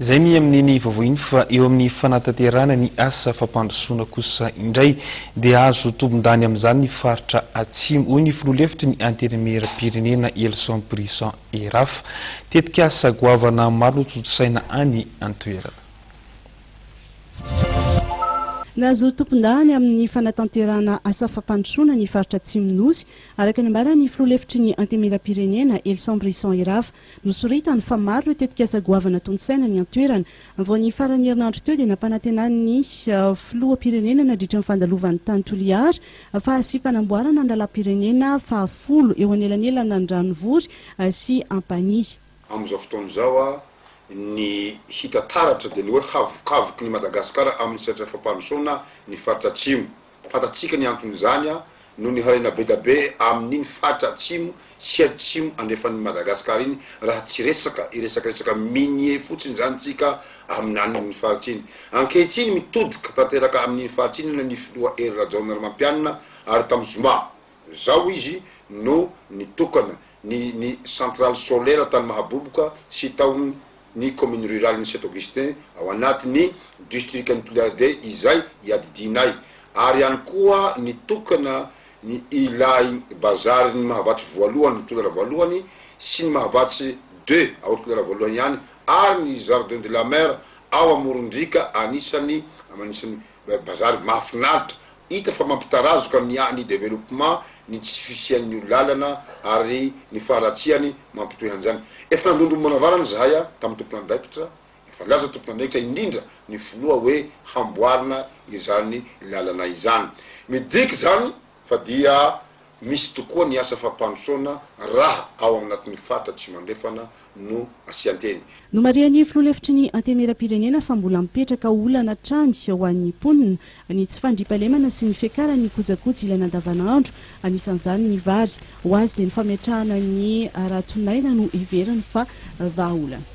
Zay ny amin'ny vavoiny fa eo amin'ny fanatanterana ny asa fampandrosoana kosa indray dia azo tombondany amin'izany ny faritra atsimo hoy ny filoha-hevitry ny antenimieram-pirenena Elson Brisson Eraf tetika asa goavana maro toto-saina any an-toerana. Nazo tompondany amin'ny fanatanterana asa fampandrosoana ny faritra Atsimo-Nosy araka ny ambarany filoha-hevitry ny antenimieram-pirenena Elson Brisson Eraf nosoritany fa maro ireo tetika asa goavana tono-saina ny an-toerana vao ny farany herinandro teo dia nampanantenany filoham-pirenena nandritra ny fandalovan'ny tany Toliara fa sy fanamboarana an-dalam-pirenena fahafolo eo anelanelana ny Ranovory sy Ampany. Amin'izao fotoana izao ny hita taratra dia ny hoe havokavoky ny Madagasikara amin'ny sehatra fampandrosoana ny faritra Atsimo. Fantatsika ny anton'izany noho ny harena be da be amin'iny faritra Atsimo sy Atsimo andrefan'ny Madagasikara iny raha tsy resaka iresaka minier fotsiny zany tsika amin'ny faritra iny. Ankehitriny mitodika tanteraka amin'ny faritra iny ny filoha Hery Rajaonarimampianina ary tamin'ny Zoma zao izy no nitokana ny centrale solaire tany Mahaboboka sy taony ny commune rurale ny Saint Augustin ao anatin'ny district ny Toliara izay iadidinay ary ihany koa nitokana ny ilay bazary ny Mahavatsy voalohany ny Toliara voalohany sy ny Mahavatsy 2 ao Toliara voalohany ihany ary ny jardin de la mer ao Morondrika anisany bazary mahafinaritra hita fa mampitarazoka ny développement ny tsy fisian'ny lalana ary ny faharatsiany mampitohy an'izany. Efa nandondomonavana zahay tamin'ny tompon'andraikitra efa laza tompon'andraikitra indrindra ny filoha hoe hamboarina izany lalana izany. Midiky zany fa dia misy tokoa ny asa fampandrosoana raha ao anatin'ny faritra tsy mandrefana no asianteny. No marian'ny filoha-hevitry ny antenimieram-pirenena fa mbola mipetraka olana trany ho an'ny mponina ny tsy fandriampahalemana sy ny fiakarany kojakoja ilaina andavanandro anisan'izany ny vary ho azy dia ny fametrahana ny aratonaina no heveriny fa vahaolana.